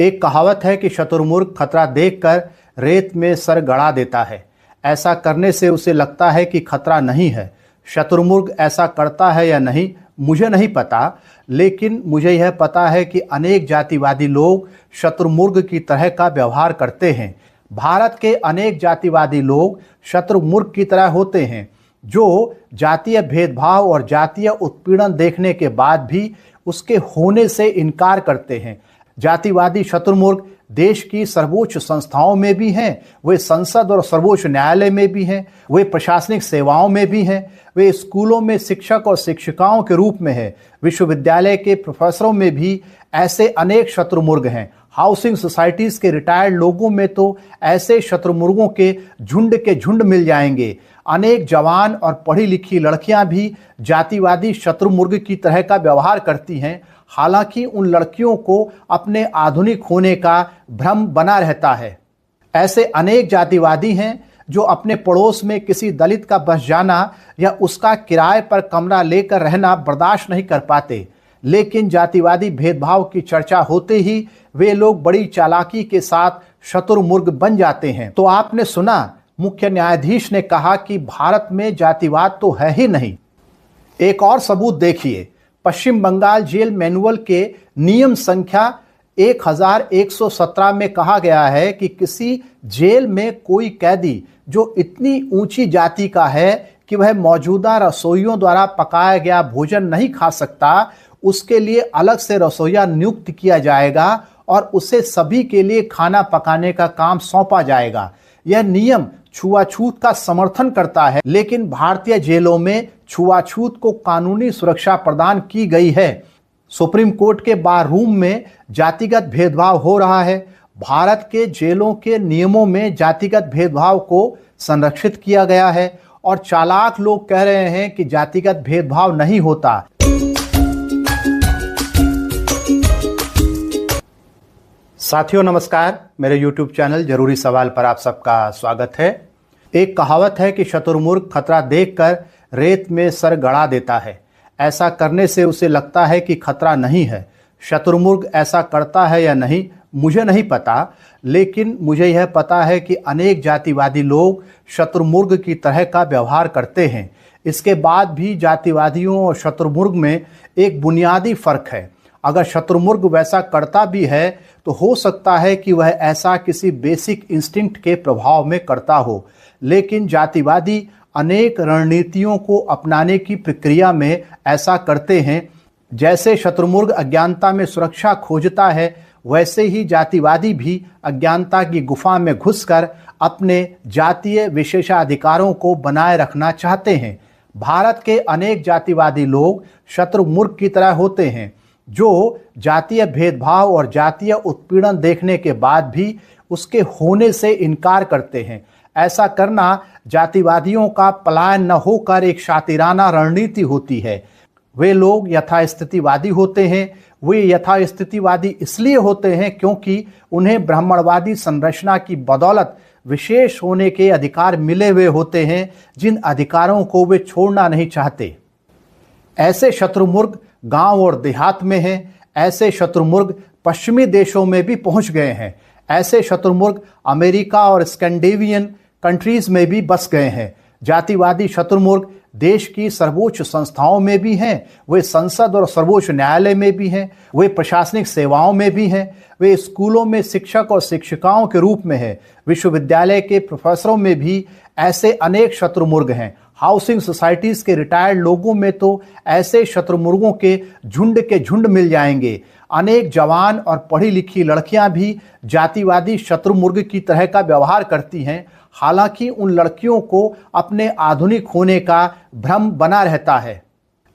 एक कहावत है कि शुतुरमुर्ग खतरा देखकर रेत में सर गड़ा देता है। ऐसा करने से उसे लगता है कि खतरा नहीं है। शुतुरमुर्ग ऐसा करता है या नहीं मुझे नहीं पता, लेकिन मुझे यह पता है कि अनेक जातिवादी लोग शुतुरमुर्ग की तरह का व्यवहार करते हैं। भारत के अनेक जातिवादी लोग शुतुरमुर्ग की तरह होते हैं, जो जातीय भेदभाव और जातीय उत्पीड़न देखने के बाद भी उसके होने से इनकार करते हैं। जातिवादी शुतुरमुर्ग देश की सर्वोच्च संस्थाओं में भी हैं, वे संसद और सर्वोच्च न्यायालय में भी हैं, वे प्रशासनिक सेवाओं में भी हैं, वे स्कूलों में शिक्षक और शिक्षिकाओं के रूप में हैं, विश्वविद्यालय के प्रोफेसरों में भी ऐसे अनेक शुतुरमुर्ग हैं। हाउसिंग सोसाइटीज के रिटायर्ड लोगों में तो ऐसे शुतुरमुर्गों के झुंड मिल जाएंगे। अनेक जवान और पढ़ी लिखी लड़कियां भी जातिवादी शुतुरमुर्ग की तरह का व्यवहार करती हैं। हालांकि उन लड़कियों को अपने आधुनिक होने का भ्रम बना रहता है। ऐसे अनेक जातिवादी हैं जो अपने पड़ोस में किसी दलित का बस जाना या उसका किराए पर कमरा लेकर रहना बर्दाश्त नहीं कर पाते, लेकिन जातिवादी भेदभाव की चर्चा होते ही वे लोग बड़ी चालाकी के साथ शुतुरमुर्ग बन जाते हैं। तो आपने सुना, मुख्य न्यायाधीश ने कहा कि भारत में जातिवाद तो है ही नहीं। एक और सबूत देखिए, पश्चिम बंगाल जेल मैनुअल के नियम संख्या 1117 में कहा गया है कि किसी जेल में कोई कैदी जो इतनी ऊंची जाति का है कि वह मौजूदा रसोइयों द्वारा पकाया गया भोजन नहीं खा सकता, उसके लिए अलग से रसोइया नियुक्त किया जाएगा और उसे सभी के लिए खाना पकाने का काम सौंपा जाएगा। यह नियम छुआछूत का समर्थन करता है, लेकिन भारतीय जेलों में छुआछूत को कानूनी सुरक्षा प्रदान की गई है। सुप्रीम कोर्ट के बार रूम में जातिगत भेदभाव हो रहा है। भारत के जेलों के नियमों में जातिगत भेदभाव को संरक्षित किया गया है और चालाक लोग कह रहे हैं कि जातिगत भेदभाव नहीं होता। साथियों नमस्कार, मेरे YouTube चैनल जरूरी सवाल पर आप सबका स्वागत है। एक कहावत है कि शुतुरमुर्ग खतरा देखकर रेत में सर गड़ा देता है। ऐसा करने से उसे लगता है कि खतरा नहीं है। शुतुरमुर्ग ऐसा करता है या नहीं मुझे नहीं पता, लेकिन मुझे यह पता है कि अनेक जातिवादी लोग शुतुरमुर्ग की तरह का व्यवहार करते हैं। इसके बाद भी जातिवादियों और शुतुरमुर्ग में एक बुनियादी फर्क है। अगर शुतुरमुर्ग वैसा करता भी है तो हो सकता है कि वह ऐसा किसी बेसिक इंस्टिंक्ट के प्रभाव में करता हो, लेकिन जातिवादी अनेक रणनीतियों को अपनाने की प्रक्रिया में ऐसा करते हैं। जैसे शुतुरमुर्ग अज्ञानता में सुरक्षा खोजता है, वैसे ही जातिवादी भी अज्ञानता की गुफा में घुसकर अपने जातीय विशेषाधिकारों को बनाए रखना चाहते हैं। भारत के अनेक जातिवादी लोग शुतुरमुर्ग की तरह होते हैं, जो जातीय भेदभाव और जातीय उत्पीड़न देखने के बाद भी उसके होने से इनकार करते हैं। ऐसा करना जातिवादियों का पलायन न होकर एक शातिराना रणनीति होती है। वे लोग यथास्थितिवादी होते हैं। वे यथास्थितिवादी इसलिए होते हैं क्योंकि उन्हें ब्राह्मणवादी संरचना की बदौलत विशेष होने के अधिकार मिले हुए होते हैं, जिन अधिकारों को वे छोड़ना नहीं चाहते। ऐसे शुतुरमुर्ग गांव और देहात में हैं। ऐसे शुतुरमुर्ग पश्चिमी देशों में भी पहुंच गए हैं। ऐसे शुतुरमुर्ग अमेरिका और स्कैंडिनेवियन कंट्रीज में भी बस गए हैं। जातिवादी शुतुरमुर्ग देश की सर्वोच्च संस्थाओं में भी हैं, वे संसद और सर्वोच्च न्यायालय में भी हैं, वे प्रशासनिक सेवाओं में भी हैं, वे स्कूलों में शिक्षक और शिक्षिकाओं के रूप में हैं, विश्वविद्यालय के प्रोफेसरों में भी ऐसे अनेक शुतुरमुर्ग हैं। हाउसिंग सोसाइटीज के रिटायर्ड लोगों में तो ऐसे शुतुरमुर्गों के झुंड मिल जाएंगे। अनेक जवान और पढ़ी लिखी लड़कियां भी जातिवादी शुतुरमुर्ग की तरह का व्यवहार करती हैं। हालांकि उन लड़कियों को अपने आधुनिक होने का भ्रम बना रहता है।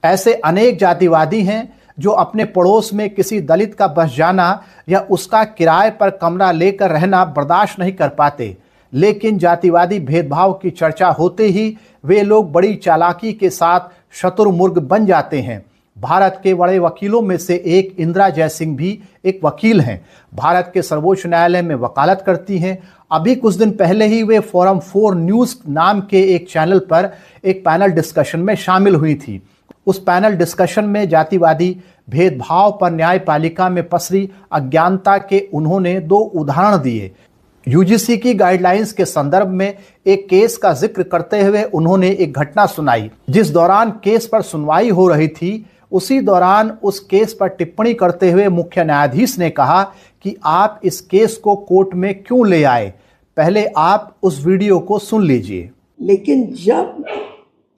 ऐसे अनेक जातिवादी हैं जो अपने पड़ोस में किसी दलित का बस जाना या उसका किराए पर कमरा लेकर रहना बर्दाश्त नहीं कर पाते, लेकिन जातिवादी भेदभाव की चर्चा होते ही वे लोग बड़ी चालाकी के साथ शुतुरमुर्ग बन जाते हैं। भारत के बड़े वकीलों में से एक इंदिरा जयसिंह भी एक वकील हैं। भारत के सर्वोच्च न्यायालय में वकालत करती हैं। अभी कुछ दिन पहले ही वे फोरम 4 न्यूज़ नाम के एक चैनल पर एक पैनल डिस्कशन में शामिल हुई थी। उस पैनल डिस्कशन में जातिवादी भेदभाव पर न्यायपालिका में पसरी अज्ञानता के उन्होंने 2 उदाहरण दिए। यूजीसी की गाइडलाइंस के संदर्भ में एक केस का जिक्र करते हुए उन्होंने एक घटना सुनाई। जिस दौरान केस पर सुनवाई हो रही थी, उसी दौरान उस केस पर टिप्पणी करते हुए मुख्य न्यायाधीश ने कहा कि आप इस केस को कोर्ट में क्यों ले आए। पहले आप उस वीडियो को सुन लीजिए। लेकिन जब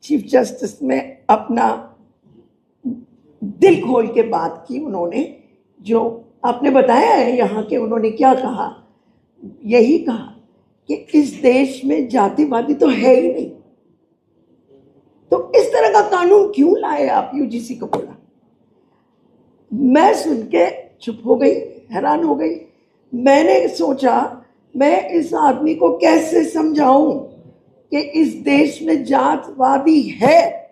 चीफ जस्टिस ने अपना दिल खोल के बात की, उन्होंने जो आपने बताया है यहाँ के, उन्होंने क्या कहा, यही कहा कि इस देश में जातिवादी तो है ही नहीं, तो इस तरह का कानून क्यों लाए आप, यूजीसी को बोला। मैं सुन के चुप हो गई, हैरान हो गई। मैंने सोचा मैं इस आदमी को कैसे समझाऊं कि इस देश में जातवादी है।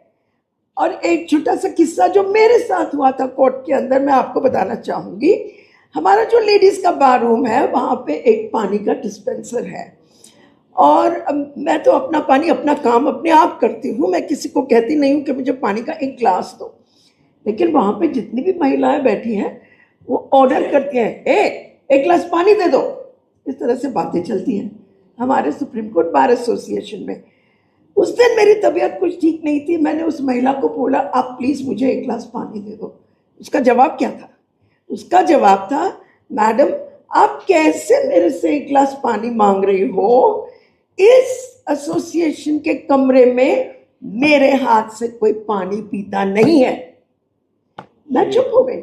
और एक छोटा सा किस्सा जो मेरे साथ हुआ था कोर्ट के अंदर, मैं आपको बताना चाहूंगी। हमारा जो लेडीज का बार रूम है, वहाँ पे एक पानी का डिस्पेंसर है, और मैं तो अपना पानी, अपना काम अपने आप करती हूँ। मैं किसी को कहती नहीं हूँ कि मुझे पानी का एक ग्लास दो। लेकिन वहाँ पे जितनी भी महिलाएं बैठी हैं, वो ऑर्डर करती हैं, एक गिलास पानी दे दो। इस तरह से बातें चलती हैं हमारे सुप्रीम कोर्ट बार एसोसिएशन में। उस दिन मेरी तबीयत कुछ ठीक नहीं थी। मैंने उस महिला को बोला, आप प्लीज़ मुझे एक गिलास पानी दे दो। उसका जवाब क्या था? उसका जवाब था, मैडम आप कैसे मेरे से एक गिलास पानी मांग रही हो? इस एसोसिएशन के कमरे में मेरे हाथ से कोई पानी पीता नहीं है। मैं चुप हो गई।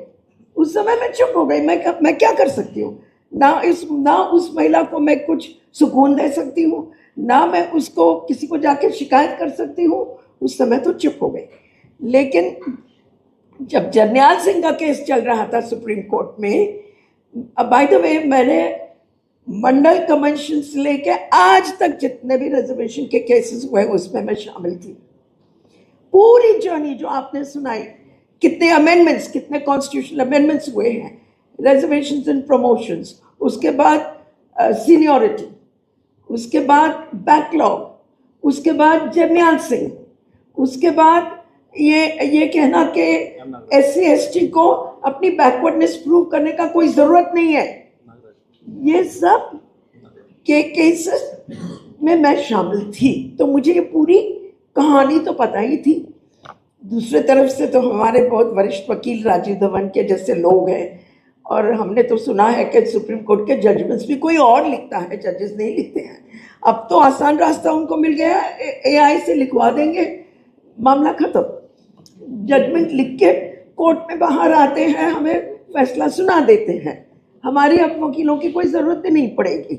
उस समय मैं चुप हो गई। मैं क्या कर सकती हूँ? ना उस महिला को मैं कुछ सुकून दे सकती हूँ, ना मैं उसको किसी को जाके शिकायत कर सकती हूँ। उस समय तो चुप हो गई। लेकिन जब जरनैल सिंह का केस चल रहा था सुप्रीम कोर्ट में, बाय द वे मैंने मंडल कन्वेंशन से लेके आज तक जितने भी रिजर्वेशन के केसेस हुए उसमें मैं शामिल थी। पूरी जर्नी जो आपने सुनाई, कितने अमेंडमेंट्स, कितने कॉन्स्टिट्यूशनल अमेंडमेंट्स हुए हैं, रिजर्वेशंस एंड प्रमोशंस, उसके बाद सीनियरिटी, उसके बाद बैकलॉग, उसके बाद जरनैल सिंह, उसके बाद ये कहना कि SC/ST को अपनी बैकवर्डनेस प्रूव करने का कोई ज़रूरत नहीं है। ये सब के केसेस में मैं शामिल थी, तो मुझे ये पूरी कहानी तो पता ही थी। दूसरे तरफ से तो हमारे बहुत वरिष्ठ वकील राजीव धवन के जैसे लोग हैं, और हमने तो सुना है कि सुप्रीम कोर्ट के जजमेंट्स भी कोई और लिखता है, जजेस नहीं लिखते हैं। अब तो आसान रास्ता उनको मिल गया, AI से लिखवा देंगे, मामला खत्म। जजमेंट लिख के कोर्ट में बाहर आते हैं, हमें फैसला सुना देते हैं। हमारी अब वकीलों की कोई ज़रूरत नहीं पड़ेगी।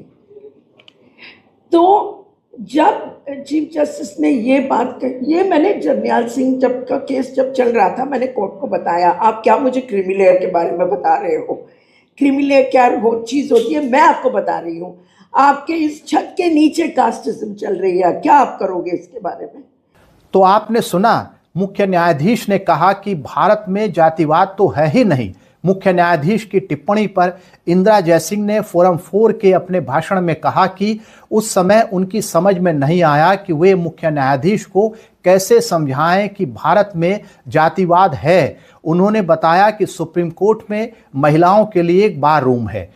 तो जब चीफ जस्टिस ने ये बात कही, ये मैंने जरनैल सिंह का केस जब चल रहा था, मैंने कोर्ट को बताया। आप क्या मुझे क्रीमी लेयर के बारे में बता रहे हो? क्रीमी लेयर क्या चीज़ होती है मैं आपको बता रही हूँ। आपके इस छत के नीचे कास्टिज्म चल रही है, क्या आप करोगे इसके बारे में? तो आपने सुना, मुख्य न्यायाधीश ने कहा कि भारत में जातिवाद तो है ही नहीं। मुख्य न्यायाधीश की टिप्पणी पर इंदिरा जयसिंह ने फोरम 4 के अपने भाषण में कहा कि उस समय उनकी समझ में नहीं आया कि वे मुख्य न्यायाधीश को कैसे समझाएं कि भारत में जातिवाद है। उन्होंने बताया कि सुप्रीम कोर्ट में महिलाओं के लिए एक बार रूम है,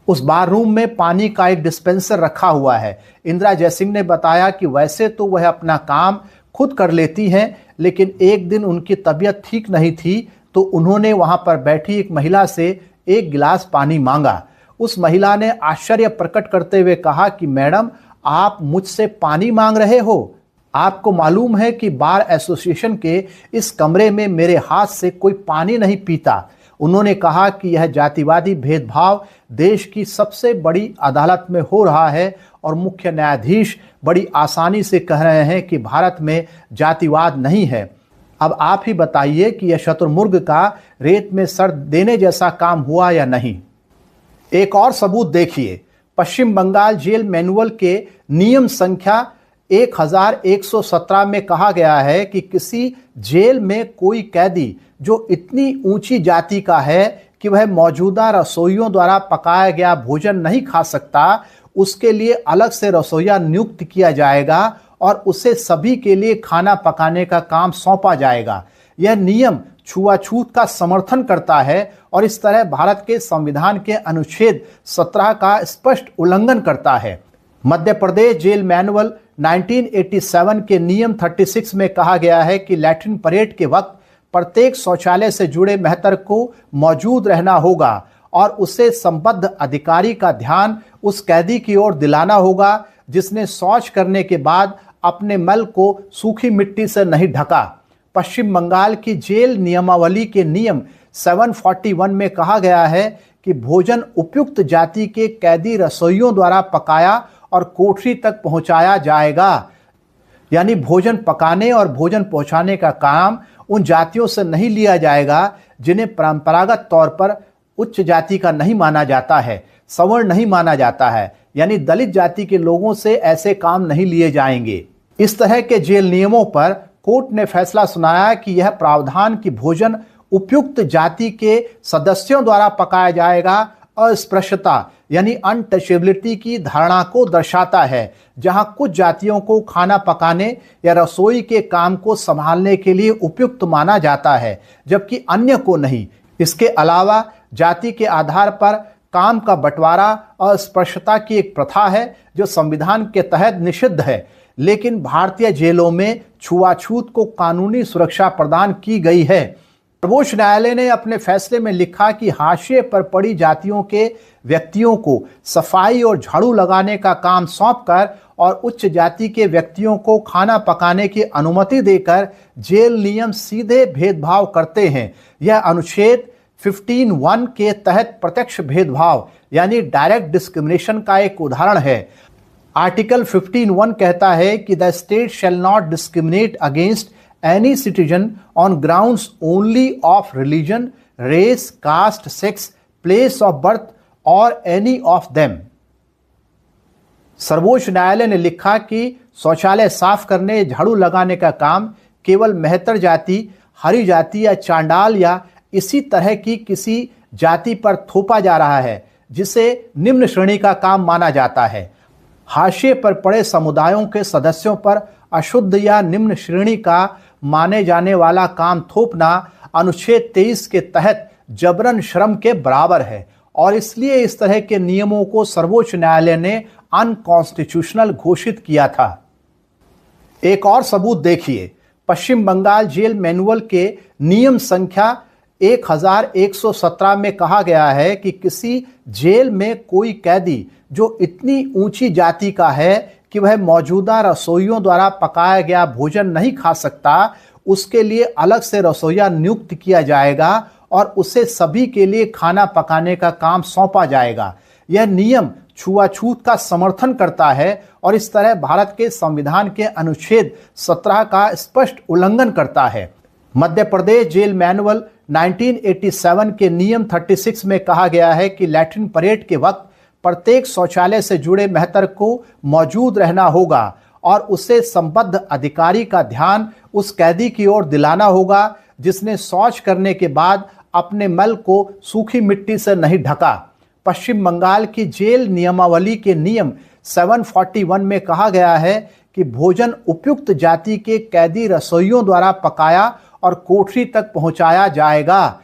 उस बार रूम में पानी का एक डिस्पेंसर रखा हुआ है। इंदिरा जयसिंह ने बताया कि वैसे तो वह अपना काम खुद कर लेती हैं, लेकिन एक दिन उनकी तबीयत ठीक नहीं थी, तो उन्होंने वहां पर बैठी एक महिला से एक गिलास पानी मांगा। उस महिला ने आश्चर्य प्रकट करते हुए कहा कि मैडम आप मुझसे पानी मांग रहे हो? आपको मालूम है कि बार एसोसिएशन के इस कमरे में मेरे हाथ से कोई पानी नहीं पीता। उन्होंने कहा कि यह जातिवादी भेदभाव देश की सबसे बड़ी अदालत में हो रहा है और मुख्य न्यायाधीश बड़ी आसानी से कह रहे हैं कि भारत में जातिवाद नहीं है। अब आप ही बताइए कि यह शतुर्मुर्ग का रेत में सर देने जैसा काम हुआ या नहीं। एक और सबूत देखिए। पश्चिम बंगाल जेल मैनुअल के नियम संख्या 1117 में कहा गया है कि किसी जेल में कोई कैदी जो इतनी ऊंची जाति का है कि वह मौजूदा रसोइयों द्वारा पकाया गया भोजन नहीं खा सकता, उसके लिए अलग से रसोइया नियुक्त किया जाएगा और उसे सभी के लिए खाना पकाने का काम सौंपा जाएगा। यह नियम छुआछूत का समर्थन करता है और इस तरह भारत के संविधान के अनुच्छेद 17 का स्पष्ट उल्लंघन करता है। मध्य प्रदेश जेल मैनुअल 1987 के नियम 36 में कहा गया है कि लैट्रिन परेड के वक्त प्रत्येक शौचालय से जुड़े मेहतर को मौजूद रहना होगा और उसे संबद्ध अधिकारी का ध्यान उस कैदी की ओर दिलाना होगा जिसने शौच करने के बाद अपने मल को सूखी मिट्टी से नहीं ढका। पश्चिम बंगाल की जेल नियमावली के नियम 741 में कहा गया है कि भोजन उपयुक्त जाति के कैदी रसोइयों द्वारा पकाया और कोठरी तक पहुंचाया जाएगा। यानी भोजन पकाने और भोजन पहुंचाने का काम उन जातियों से नहीं लिया जाएगा जिन्हें परंपरागत तौर पर उच्च जाति का नहीं माना जाता है, सवर्ण नहीं माना जाता है, यानी दलित जाति के लोगों से ऐसे काम नहीं लिए जाएंगे। इस तरह के जेल नियमों पर कोर्ट ने फैसला सुनाया कि यह प्रावधान कि भोजन उपयुक्त जाति के सदस्यों द्वारा पकाया जाएगा अस्पृश्यता यानी अनटचेबिलिटी की धारणा को दर्शाता है, जहां कुछ जातियों को खाना पकाने या रसोई के काम को संभालने के लिए उपयुक्त माना जाता है जबकि अन्य को नहीं। इसके अलावा जाति के आधार पर काम का बंटवारा अस्पृश्यता की एक प्रथा है जो संविधान के तहत निषिद्ध है, लेकिन भारतीय जेलों में छुआछूत को कानूनी सुरक्षा प्रदान की गई है। सर्वोच्च न्यायालय ने अपने फैसले में लिखा कि हाशिए पर पड़ी जातियों के व्यक्तियों को सफाई और झाड़ू लगाने का काम सौंपकर और उच्च जाति के व्यक्तियों को खाना पकाने की अनुमति देकर जेल नियम सीधे भेदभाव करते हैं। यह अनुच्छेद 15(1) के तहत प्रत्यक्ष भेदभाव यानी डायरेक्ट डिस्क्रिमिनेशन का एक उदाहरण है। आर्टिकल 15(1) कहता है कि the state shall not discriminate against any citizen on grounds only of religion, race, caste, sex, place of birth or any of them। सर्वोच्च न्यायालय ने लिखा कि शौचालय साफ करने, झाड़ू लगाने का काम केवल मेहतर जाति, हरी जाति या चांडाल या इसी तरह की किसी जाति पर थोपा जा रहा है जिसे निम्न श्रेणी का काम माना जाता है। हाशिए पर पड़े समुदायों के सदस्यों पर अशुद्ध या निम्न श्रेणी का माने जाने वाला काम थोपना अनुच्छेद 23 के तहत जबरन श्रम के बराबर है और इसलिए इस तरह के नियमों को सर्वोच्च न्यायालय ने अनकॉन्स्टिट्यूशनल घोषित किया था। एक और सबूत देखिए, पश्चिम बंगाल जेल मैनुअल के नियम संख्या 1117 में कहा गया है कि किसी जेल में कोई कैदी जो इतनी ऊंची जाति का है कि वह मौजूदा रसोइयों द्वारा पकाया गया भोजन नहीं खा सकता, उसके लिए अलग से रसोइया नियुक्त किया जाएगा और उसे सभी के लिए खाना पकाने का काम सौंपा जाएगा। यह नियम छुआछूत का समर्थन करता है और इस तरह भारत के संविधान के अनुच्छेद 17 का स्पष्ट उल्लंघन करता है। मध्य प्रदेश जेल मैनुअल 1987 के नियम 36 में कहा गया है कि लैट्रिन परेड के वक्त प्रत्येक शौचालय से जुड़े मेहतर को मौजूद रहना होगा और उसे संबद्ध अधिकारी का ध्यान उस कैदी की ओर दिलाना होगा जिसने शौच करने के बाद अपने मल को सूखी मिट्टी से नहीं ढका। पश्चिम बंगाल की जेल नियमावली के नियम 741 में कहा गया है कि भोजन उपयुक्त जाति के कैदी रसोइयों द्वारा पकाया और कोठरी तक पहुंचाया जाएगा।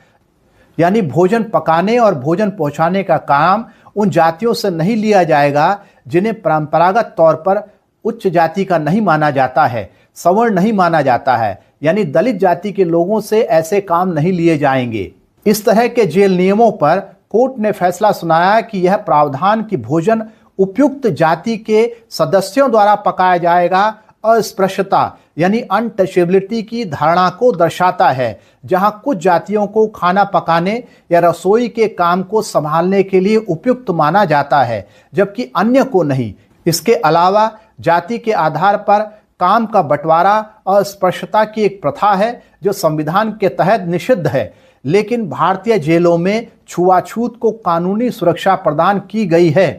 यानी भोजन पकाने और भोजन पहुंचाने का काम उन जातियों से नहीं लिया जाएगा जिन्हें परंपरागत तौर पर उच्च जाति का नहीं माना जाता है, सवर्ण नहीं माना जाता है, यानी दलित जाति के लोगों से ऐसे काम नहीं लिए जाएंगे। इस तरह के जेल नियमों पर कोर्ट ने फैसला सुनाया कि यह प्रावधान कि भोजन उपयुक्त जाति के सदस्यों द्वारा पकाया जाएगा अस्पृश्यता यानी अनटचेबिलिटी की धारणा को दर्शाता है, जहां कुछ जातियों को खाना पकाने या रसोई के काम को संभालने के लिए उपयुक्त माना जाता है जबकि अन्य को नहीं। इसके अलावा जाति के आधार पर काम का बंटवारा अस्पृश्यता की एक प्रथा है जो संविधान के तहत निषिद्ध है, लेकिन भारतीय जेलों में छुआछूत को कानूनी सुरक्षा प्रदान की गई है।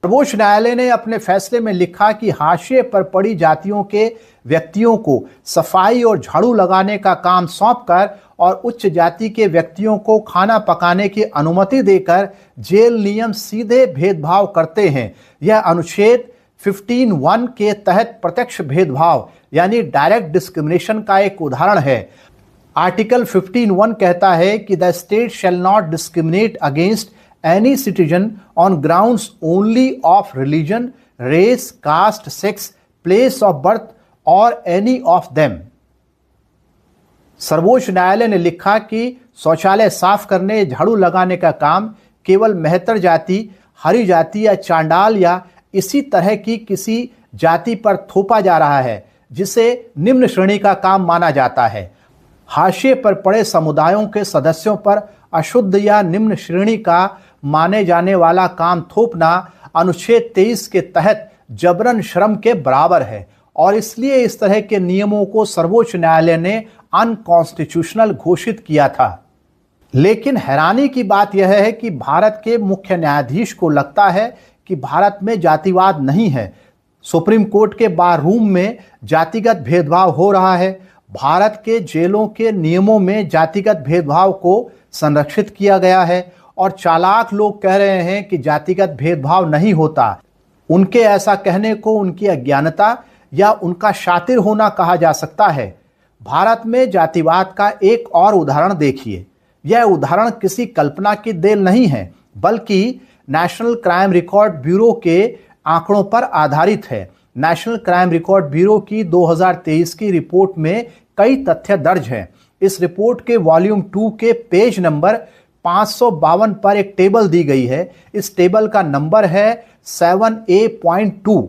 सर्वोच्च न्यायालय ने अपने फैसले में लिखा कि हाशिए पर पड़ी जातियों के व्यक्तियों को सफाई और झाड़ू लगाने का काम सौंपकर और उच्च जाति के व्यक्तियों को खाना पकाने की अनुमति देकर जेल नियम सीधे भेदभाव करते हैं। यह अनुच्छेद 15(1) के तहत प्रत्यक्ष भेदभाव यानी डायरेक्ट डिस्क्रिमिनेशन का एक उदाहरण है। आर्टिकल 15(1) कहता है कि the state shall not discriminate against any citizen on grounds only of religion, race, caste, sex, place of birth और एनी ऑफ देम। सर्वोच्च न्यायालय ने लिखा कि शौचालय साफ करने, झाड़ू लगाने का काम केवल मेहतर जाति, हरी जाति या चांडाल या इसी तरह की किसी जाति पर थोपा जा रहा है जिसे निम्न श्रेणी का काम माना जाता है। हाशिए पर पड़े समुदायों के सदस्यों पर अशुद्ध या निम्न श्रेणी का माने जाने वाला काम थोपना अनुच्छेद 23 के तहत जबरन श्रम के बराबर है और इसलिए इस तरह के नियमों को सर्वोच्च न्यायालय ने अनकॉन्स्टिट्यूशनल घोषित किया था। लेकिन हैरानी की बात यह है कि भारत के मुख्य न्यायाधीश को लगता है कि भारत में जातिवाद नहीं है। सुप्रीम कोर्ट के बार रूम में जातिगत भेदभाव हो रहा है। भारत के जेलों के नियमों में जातिगत भेदभाव को संरक्षित किया गया है और चालाक लोग कह रहे हैं कि जातिगत भेदभाव नहीं होता। उनके ऐसा कहने को उनकी अज्ञानता या उनका शातिर होना कहा जा सकता है। भारत में जातिवाद का एक और उदाहरण देखिए। यह उदाहरण किसी कल्पना की देन नहीं है बल्कि नेशनल क्राइम रिकॉर्ड ब्यूरो के आंकड़ों पर आधारित है। नेशनल क्राइम रिकॉर्ड ब्यूरो की 2023 की रिपोर्ट में कई तथ्य दर्ज हैं। इस रिपोर्ट के वॉल्यूम 2 के पेज नंबर 552 पर एक टेबल दी गई है। इस टेबल का नंबर है 7A.2।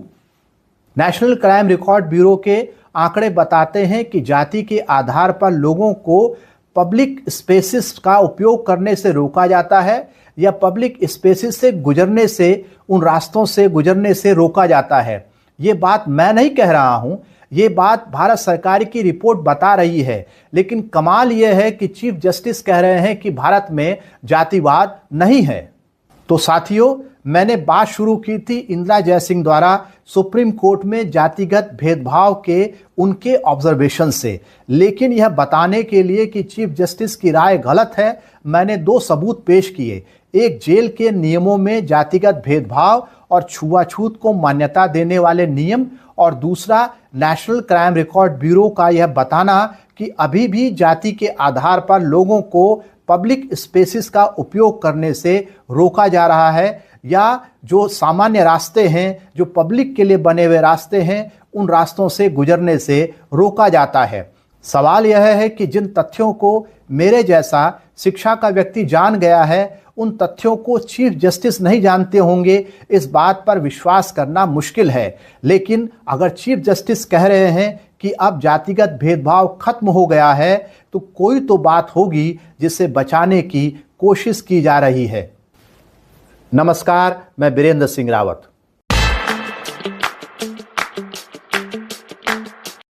National crime record bureau के आंकड़े बताते हैं कि जाति के आधार पर लोगों को पब्लिक स्पेसिस का उपयोग करने से रोका जाता है या पब्लिक स्पेसिस से गुजरने से, उन रास्तों से गुजरने से रोका जाता है। ये बात मैं नहीं कह रहा हूं, ये बात भारत सरकार की रिपोर्ट बता रही है। लेकिन कमाल यह है कि चीफ जस्टिस कह रहे हैं कि भारत में जातिवाद नहीं है। तो साथियों, मैंने बात शुरू की थी इंदिरा जयसिंह द्वारा सुप्रीम कोर्ट में जातिगत भेदभाव के उनके ऑब्जर्वेशन से। लेकिन यह बताने के लिए कि चीफ जस्टिस की राय गलत है, मैंने 2 सबूत पेश किए। एक, जेल के नियमों में जातिगत भेदभाव और छुआछूत को मान्यता देने वाले नियम, और दूसरा नेशनल क्राइम रिकॉर्ड ब्यूरो का यह बताना कि अभी भी जाति के आधार पर लोगों को पब्लिक स्पेसिस का उपयोग करने से रोका जा रहा है या जो सामान्य रास्ते हैं, जो पब्लिक के लिए बने हुए रास्ते हैं, उन रास्तों से गुजरने से रोका जाता है। सवाल यह है कि जिन तथ्यों को मेरे जैसा शिक्षा का व्यक्ति जान गया है, उन तथ्यों को चीफ जस्टिस नहीं जानते होंगे। इस बात पर विश्वास करना मुश्किल है। लेकिन अगर चीफ जस्टिस कह रहे हैं कि अब जातिगत भेदभाव खत्म हो गया है, तो कोई तो बात होगी जिसे बचाने की कोशिश की जा रही है। नमस्कार, मैं बीरेंद्र सिंह रावत।